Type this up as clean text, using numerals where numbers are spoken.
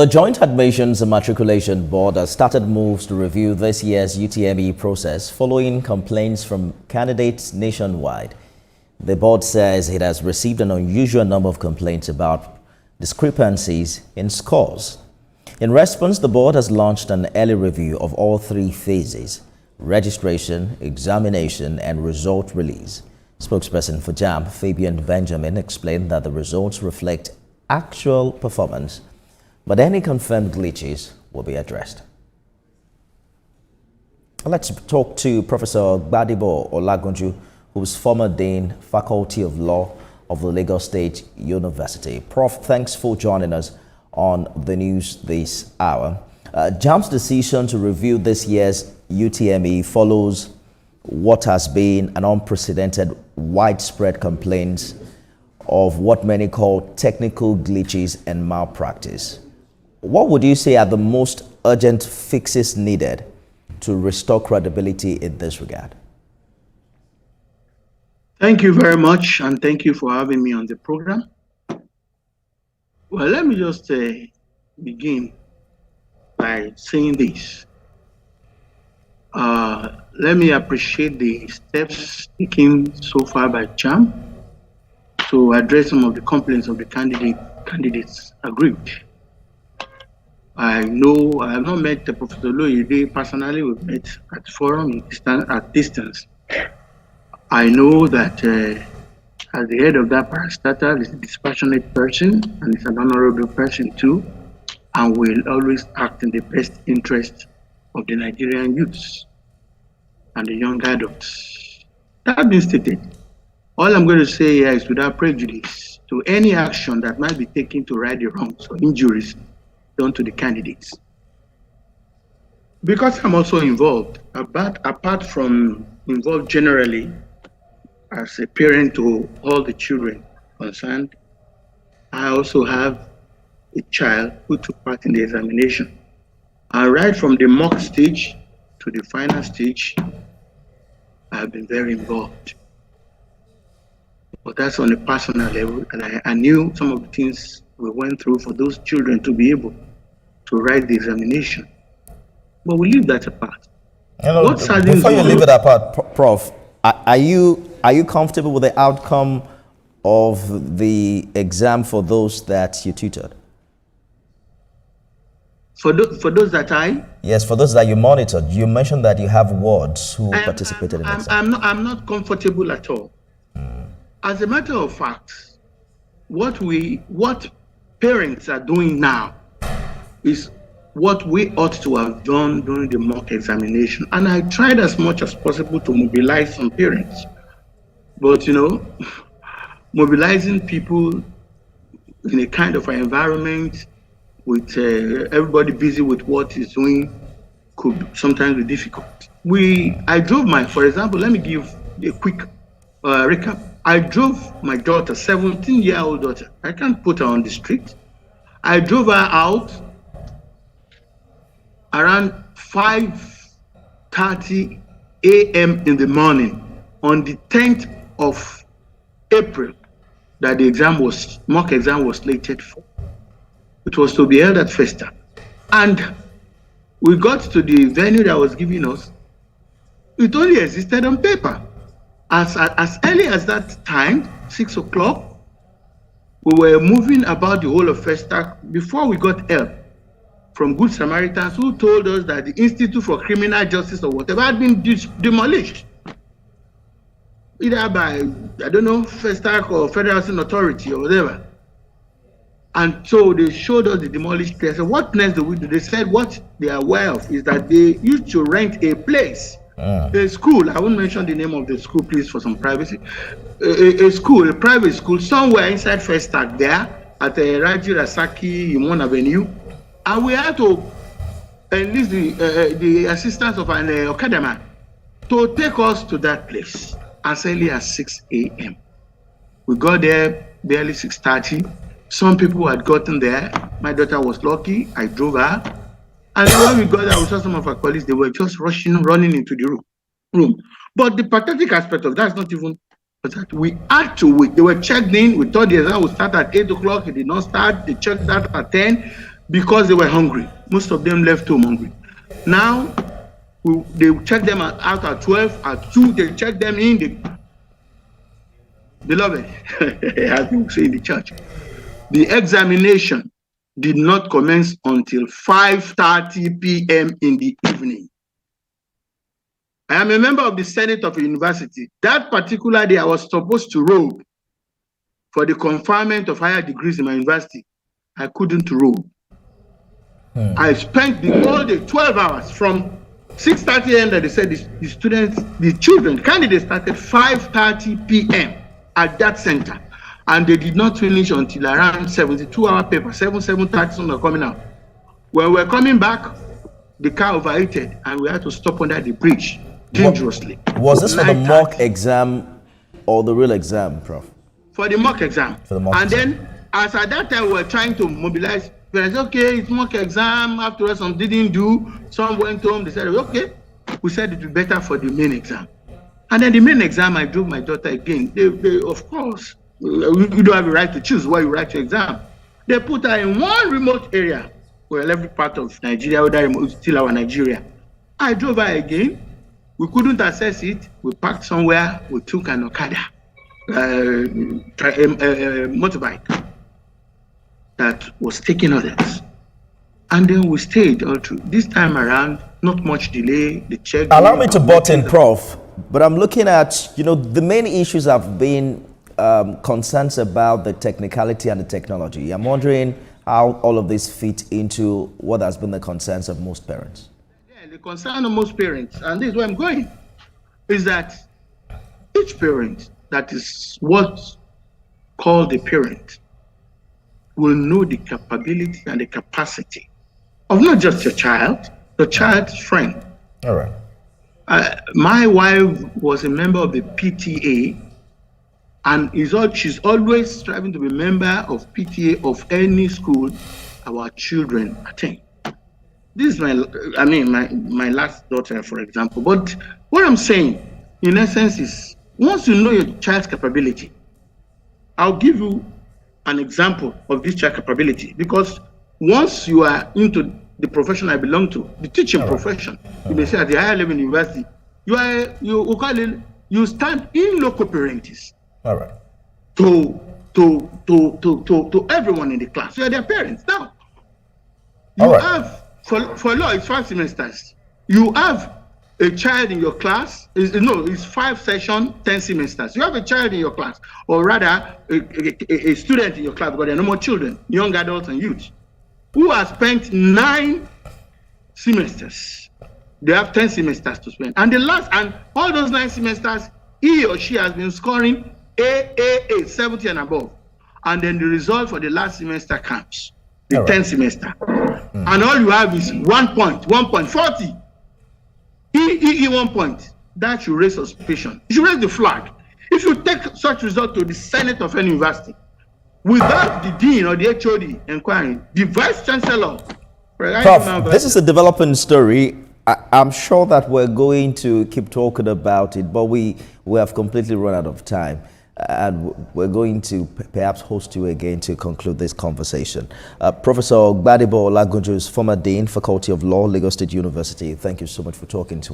The Joint Admissions and Matriculation Board has started moves to review this year's UTME process following complaints from candidates nationwide. The board says it has received an unusual number of complaints about discrepancies in scores. In response, the board has launched an early review of all three phases: registration, examination, and result release. Spokesperson for JAMB, Fabian Benjamin, explained that the results reflect actual performance, but any confirmed glitches will be addressed. Let's talk to Professor Gbadebo Olagunju, who is former Dean, Faculty of Law of the Lagos State University. Prof, thanks for joining us on the news this hour. JAMB's decision to review this year's UTME follows what has been an unprecedented widespread complaints of what many call technical glitches and malpractice. What would you say are the most urgent fixes needed to restore credibility in this regard? Thank you very much, and thank you for having me on the program. Well, let me just begin by saying this. Let me appreciate the steps taken so far by JAMB to address some of the complaints of the candidates aggrieved. I know I have not met Professor Loyede personally. We've met at forum at distance. I know that as the head of that parastatal is a dispassionate person and is an honorable person too, and will always act in the best interest of the Nigerian youths and the young adults. That being stated, all I'm going to say here is without prejudice to any action that might be taken to right the wrongs or injuries done to the candidates. Because I'm also involved, apart from involved generally as a parent to all the children concerned, I also have a child who took part in the examination. And right from the mock stage to the final stage, I have been very involved. But that's on a personal level, and I knew some of the things we went through for those children to be able to write the examination. But we leave that apart. Before you leave it apart, Prof, are you comfortable with the outcome of the exam for those that you tutored? For those that I? Yes, for those that you monitored. You mentioned that you have wards who participated in the exam. I'm not comfortable at all. As a matter of fact, what parents are doing now is what we ought to have done during the mock examination. And I tried as much as possible to mobilize some parents. But, mobilizing people in a kind of an environment with everybody busy with what he's doing could sometimes be difficult. For example, let me give a quick recap. I drove my daughter, 17-year-old daughter. I can't put her on the street. I drove her out around 5:30 a.m. in the morning on the 10th of April that the mock exam was slated for. It was to be held at Festa. And we got to the venue that was giving us. It only existed on paper. As early as that time, 6 o'clock, we were moving about the whole of Festa before we got help from Good Samaritans who told us that the Institute for Criminal Justice or whatever had been demolished. Either by, Festa or Federal Housing Authority or whatever. And so they showed us the demolished place. So what next do we do? They said what they are aware of is that they used to rent a place. A school, I won't mention the name of the school, please, for some privacy. A private school, somewhere inside Festac there at Raji Rasaki in one avenue. And we had to enlist the assistance of an Okadaman to take us to that place as early as 6 a.m. We got there barely 6:30. Some people had gotten there. My daughter was lucky. I drove her. And when we got there, we saw some of our colleagues, they were just running into the room. But the pathetic aspect of that is not even that we had to wait. They were checked in. We thought the exam would start at 8 o'clock. It did not start. They checked that at 10. because they were hungry. Most of them left home hungry. Now, they check them out at 12, at 2, they check them in. Beloved, as we say in the church, the examination did not commence until 5:30 p.m. in the evening. I am a member of the Senate of a university. That particular day, I was supposed to robe for the conferment of higher degrees in my university. I couldn't robe. I spent the whole day, 12 hours, from 6:30 a.m. that they said the children, candidates started 5:30 p.m. at that center. And they did not finish until around 72-hour paper, 7:30 when they're coming out. When we're coming back, the car overheated and we had to stop under the bridge dangerously. Was this for the mock exam or the real exam, Prof? For the mock exam. For the mock exam. Then, as at that time, we were trying to mobilize parents. Okay, it's mock exam. After all, some didn't do. Some went home. They said, okay. We said it would be better for the main exam. And then the main exam, I drove my daughter again. They of course, you don't have a right to choose where you write your exam. They put her in one remote area. Well, every part of Nigeria, whether it's still our Nigeria. I drove her again. We couldn't access it. We parked somewhere. We took an Okada, motorbike that was taking others. And then we stayed all through. This time around, not much delay. The check. Allow me to butt in, Prof. But I'm looking at, the main issues have been concerns about the technicality and the technology. I'm wondering how all of this fit into what has been the concerns of most parents. Yeah, the concern of most parents, and this is where I'm going, is that each parent that is what's called a parent will know the capability and the capacity of not just your child, the child's friend. All right. My wife was a member of the PTA, and she's always striving to be a member of PTA of any school our children attend. This is my last daughter, for example. But what I'm saying, in essence, is once you know your child's capability, I'll give you an example of this child capability, because once you are into the profession I belong to, the teaching profession, you may say at the higher level university, you stand in loco parentis. All right. To everyone in the class. You are their parents. Now, you have for law it's 5 semesters. You have a child in your class. It's 5 sessions, 10 semesters. You have a child in your class, or rather a student in your class, because there are no more children, young adults and youth, who have spent 9 semesters. They have 10 semesters to spend. And all those 9 semesters, he or she has been scoring A, 70 and above. And then the result for the last semester comes, the 10th semester. And all you have is 1 point, 1.40. E 1 point. That should raise suspicion. You should raise the flag. If you take such result to the Senate of any university, without the dean or the HOD inquiring, the vice chancellor. Prof, this is a developing story. I'm sure that we're going to keep talking about it, but we have completely run out of time. And we're going to perhaps host you again to conclude this conversation. Professor Gbadebo Olagunju is former Dean, Faculty of Law, Lagos State University. Thank you so much for talking to us.